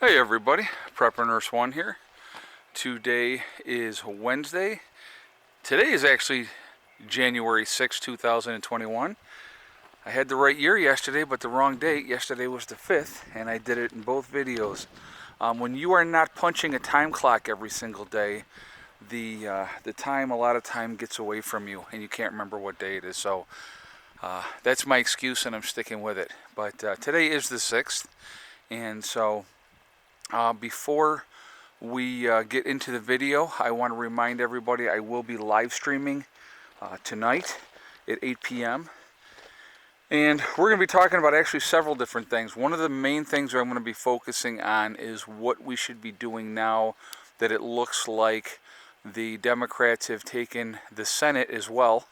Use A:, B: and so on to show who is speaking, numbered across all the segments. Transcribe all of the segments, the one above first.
A: Hey everybody, Prepper Nurse 1 here. Today is Wednesday. Today is actually January 6, 2021. I had the right year yesterday, but the wrong date. Yesterday was the 5th, and I did it in both videos. When you are not punching a time clock every single day, the time, a lot of time gets away from you, and you can't remember what day it is. So that's my excuse, and I'm sticking with it. But today is the 6th, and so before we get into the video, I want to remind everybody I will be live streaming tonight at 8 p.m. And we're going to be talking about actually several different things. One of the main things I'm going to be focusing on is what we should be doing now that it looks like the Democrats have taken the Senate as well.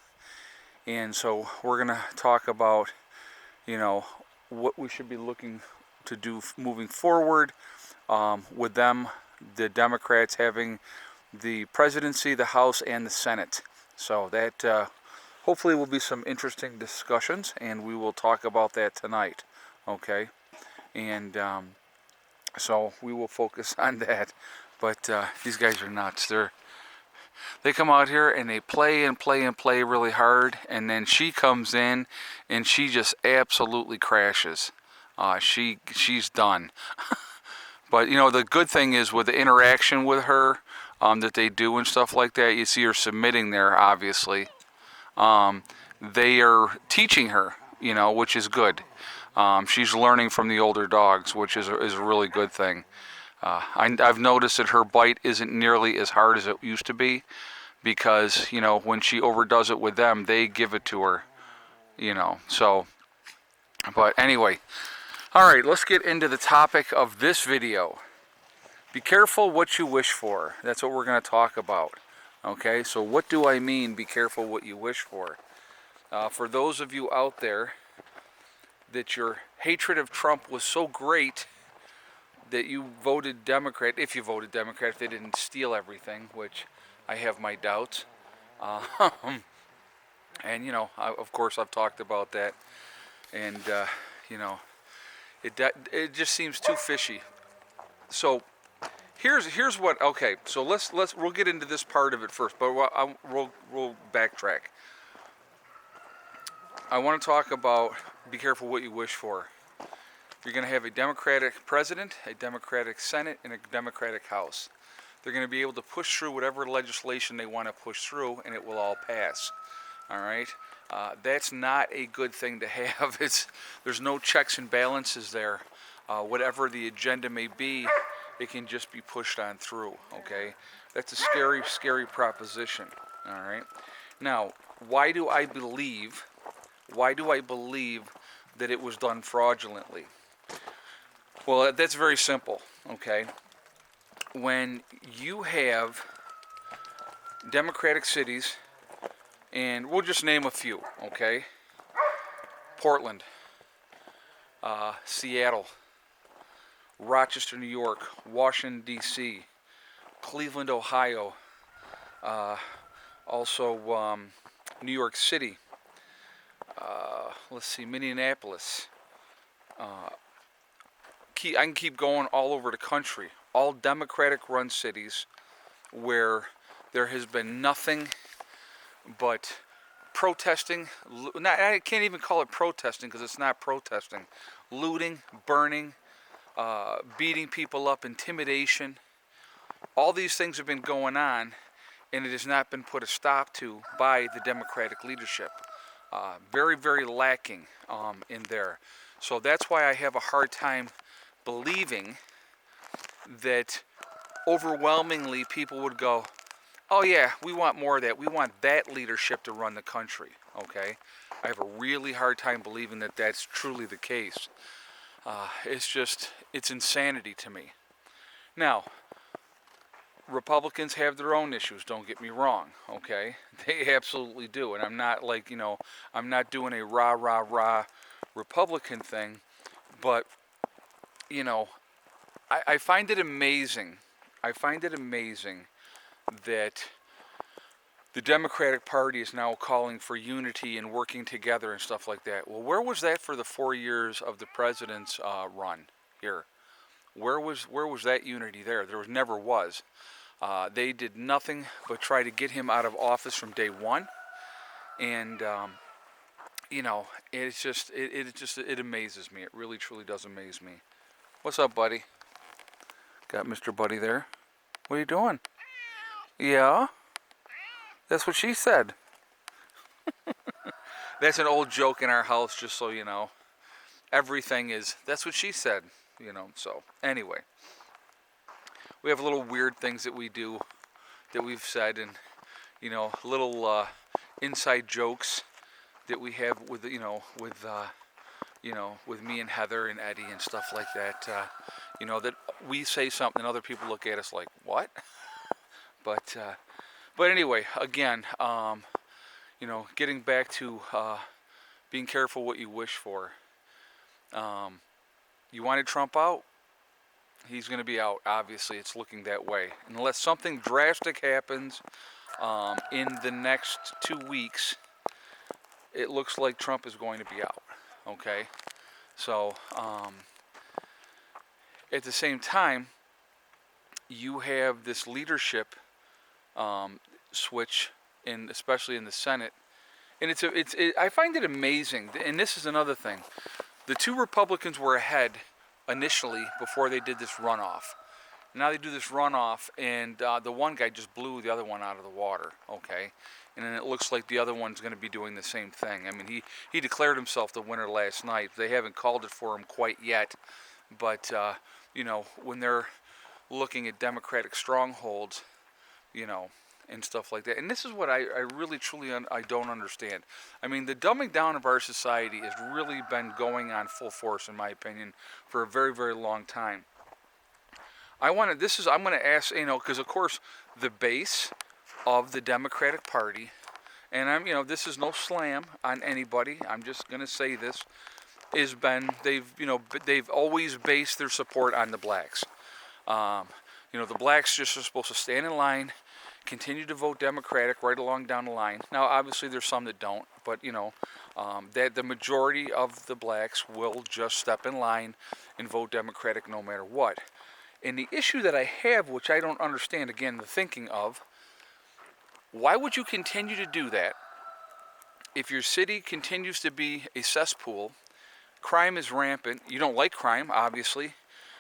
A: And so we're going to talk about, what we should be looking to do moving forward. With them, the Democrats having the presidency, the House, and the Senate. So that hopefully will be some interesting discussions, and we will talk about that tonight, okay? And so we will focus on that. But these guys are nuts. They come out here and they play and play and play really hard, and then she comes in and she just absolutely crashes. She's done. But, the good thing is with the interaction with her that they do and stuff like that, you see her submitting there, obviously. They are teaching her, which is good. She's learning from the older dogs, which is a really good thing. I've noticed that her bite isn't nearly as hard as it used to be because, when she overdoes it with them, they give it to her, so. But anyway. All right, let's get into the topic of this video. Be careful what you wish for. That's what we're going to talk about. Okay, so what do I mean, be careful what you wish for? For those of you out there that your hatred of Trump was so great that you voted Democrat, if you voted Democrat, if they didn't steal everything, which I have my doubts. And, of course, I've talked about that. And, it just seems too fishy. So here's what. Okay, so we'll get into this part of it first, but we'll backtrack. I want to talk about be careful what you wish for. You're going to have a Democratic president, a Democratic Senate, and a Democratic House. They're going to be able to push through whatever legislation they want to push through, and it will all pass. All right. That's not a good thing to have. There's no checks and balances there. Whatever the agenda may be, it can just be pushed on through. Okay, that's a scary, scary proposition. All right. Now, why do I believe that it was done fraudulently? Well, that's very simple. Okay, when you have Democratic cities. And we'll just name a few, okay? Portland, Seattle, Rochester, New York, Washington, D.C., Cleveland, Ohio, also New York City, Minneapolis. I can keep going all over the country. All Democratic-run cities where there has been nothing but protesting. I can't even call it protesting because it's not protesting. Looting, burning, beating people up, intimidation. All these things have been going on, and it has not been put a stop to by the Democratic leadership. Very, very lacking in there. So that's why I have a hard time believing that overwhelmingly people would go, oh yeah, we want more of that. We want that leadership to run the country, okay? I have a really hard time believing that that's truly the case. It's insanity to me. Now, Republicans have their own issues, don't get me wrong, okay? They absolutely do, and I'm not I'm not doing a rah, rah, rah Republican thing, but, I find it amazing. That the Democratic Party is now calling for unity and working together and stuff like that. Well, where was that for the 4 years of the president's run here? Where was that unity there? There never was. They did nothing but try to get him out of office from day one, and you know, it amazes me. It really truly does amaze me. What's up, buddy? Got Mr. Buddy there. What are you doing? Yeah, that's what she said. That's an old joke in our house, just so you know. Everything is, that's what she said, you know. So anyway, we have little weird things that we do, that we've said, and you know, little inside jokes that we have with with me and Heather and Eddie and stuff like that. You know, that we say something and other people look at us like, what? But anyway, again, you know, getting back to being careful what you wish for. You wanted Trump out? He's going to be out. Obviously, it's looking that way. Unless something drastic happens in the next 2 weeks, it looks like Trump is going to be out. Okay? So, at the same time, you have this leadership switch, especially in the Senate. And I find it amazing, and this is another thing. The two Republicans were ahead initially before they did this runoff. Now they do this runoff, and the one guy just blew the other one out of the water, okay? And then it looks like the other one's going to be doing the same thing. I mean, he declared himself the winner last night. They haven't called it for him quite yet, but, you know, when they're looking at Democratic strongholds, you know, and stuff like that. And this is what I really, truly, I don't understand. I mean, the dumbing down of our society has really been going on full force, in my opinion, for a very, very long time. I'm going to ask, you know, because of course the base of the Democratic Party, and this is no slam on anybody, I'm just going to say this, they've always based their support on the blacks. The blacks just are supposed to stand in line, continue to vote Democratic right along down the line. Now, obviously, there's some that don't, but that the majority of the blacks will just step in line and vote Democratic no matter what. And the issue that I have, which I don't understand, again, the thinking of, why would you continue to do that if your city continues to be a cesspool? Crime is rampant. You don't like crime, obviously,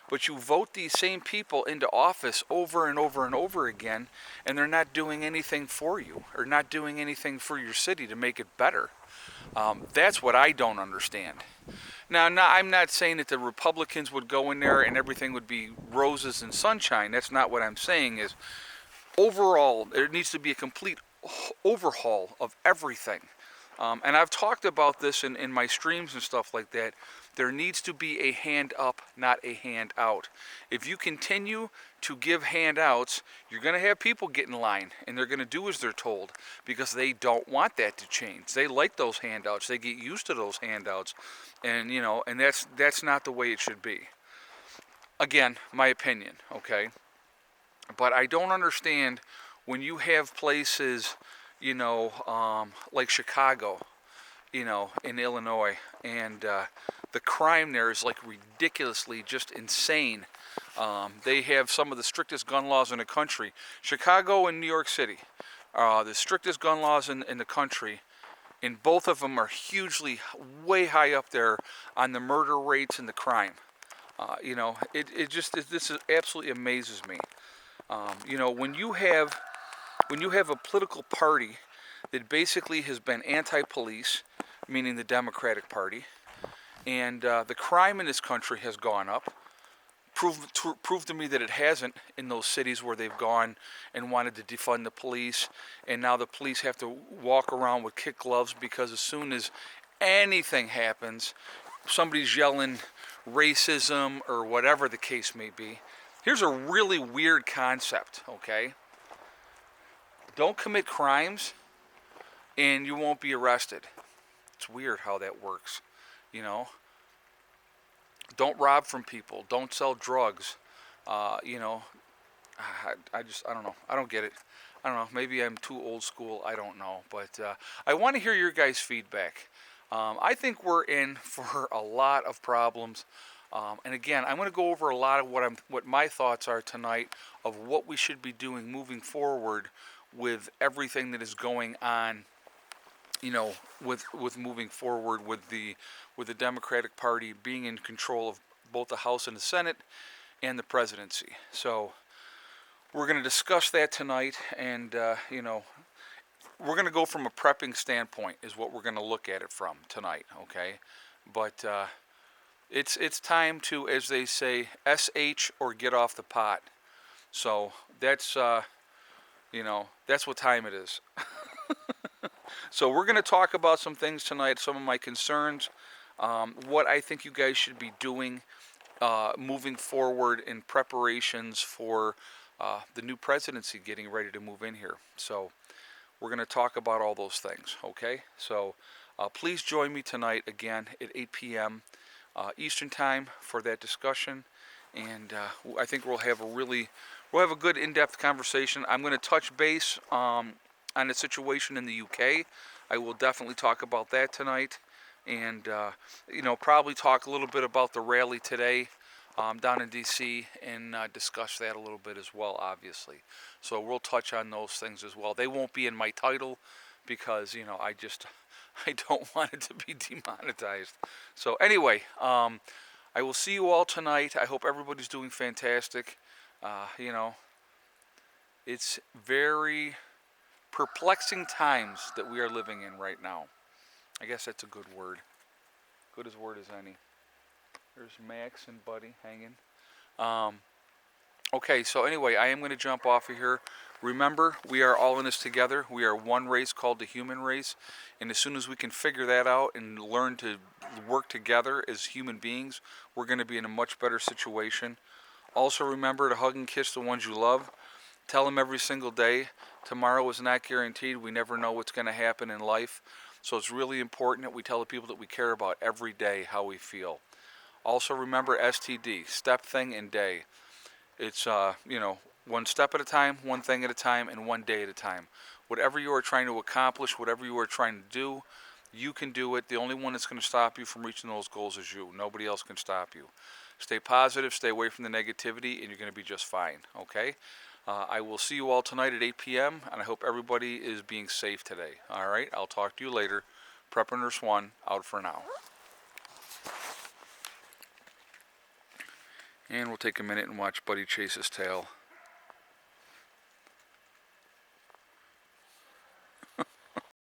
A: but you vote these same people into office over and over and over again, and they're not doing anything for you, or not doing anything for your city to make it better. That's what I don't understand. Now, I'm not saying that the Republicans would go in there and everything would be roses and sunshine. That's not what I'm saying. Is overall, there needs to be a complete overhaul of everything. And I've talked about this in my streams and stuff like that. There needs to be a hand up, not a hand out. If you continue to give handouts, you're going to have people get in line, and they're going to do as they're told because they don't want that to change. They like those handouts. They get used to those handouts, and that's not the way it should be. Again, my opinion, okay? But I don't understand when you have places, like Chicago, in Illinois, and the crime there is like ridiculously just insane. They have some of the strictest gun laws in the country. Chicago and New York City, the strictest gun laws in the country, and both of them are hugely, way high up there on the murder rates and the crime. This absolutely amazes me. When you have a political party that basically has been anti-police, meaning the Democratic Party, and the crime in this country has gone up. Prove to me that it hasn't in those cities where they've gone and wanted to defund the police, and now the police have to walk around with kid gloves because as soon as anything happens, somebody's yelling racism or whatever the case may be. Here's a really weird concept, okay? Don't commit crimes and you won't be arrested. It's weird how that works, Don't rob from people. Don't sell drugs. I don't know. I don't get it. I don't know. Maybe I'm too old school. I don't know. But I want to hear your guys' feedback. I think we're in for a lot of problems. And again, I'm going to go over a lot of what my thoughts are tonight of what we should be doing moving forward with everything that is going on, with moving forward with the Democratic Party being in control of both the House and the Senate and the presidency. So we're going to discuss that tonight, and we're going to go from a prepping standpoint is what we're going to look at it from tonight, okay? But it's time to, as they say, SH or get off the pot. So that's that's what time it is. So we're going to talk about some things tonight, some of my concerns, what I think you guys should be doing moving forward in preparations for the new presidency getting ready to move in here. So we're going to talk about all those things, okay? So please join me tonight again at 8 p.m. Eastern Time for that discussion, and I think we'll have a good in-depth conversation. I'm going to touch base on the situation in the UK. I will definitely talk about that tonight, and probably talk a little bit about the rally today down in DC, and discuss that a little bit as well, obviously. So we'll touch on those things as well. They won't be in my title because I don't want it to be demonetized. So anyway, I will see you all tonight. I hope everybody's doing fantastic. It's very perplexing times that we are living in right now. I guess that's a good word. Good as word as any. There's Max and Buddy hanging. Okay, so anyway, I am going to jump off of here. Remember, we are all in this together. We are one race called the human race. And as soon as we can figure that out and learn to work together as human beings, we're going to be in a much better situation. Also remember to hug and kiss the ones you love. Tell them every single day, tomorrow is not guaranteed. We never know what's going to happen in life. So it's really important that we tell the people that we care about every day how we feel. Also remember STD, step, thing, and day. It's, one step at a time, one thing at a time, and one day at a time. Whatever you are trying to accomplish, whatever you are trying to do, you can do it. The only one that's going to stop you from reaching those goals is you. Nobody else can stop you. Stay positive, stay away from the negativity, and you're going to be just fine, okay? I will see you all tonight at 8 p.m., and I hope everybody is being safe today. All right, I'll talk to you later. Prepper Nurse 1, out for now. And we'll take a minute and watch Buddy chase his tail.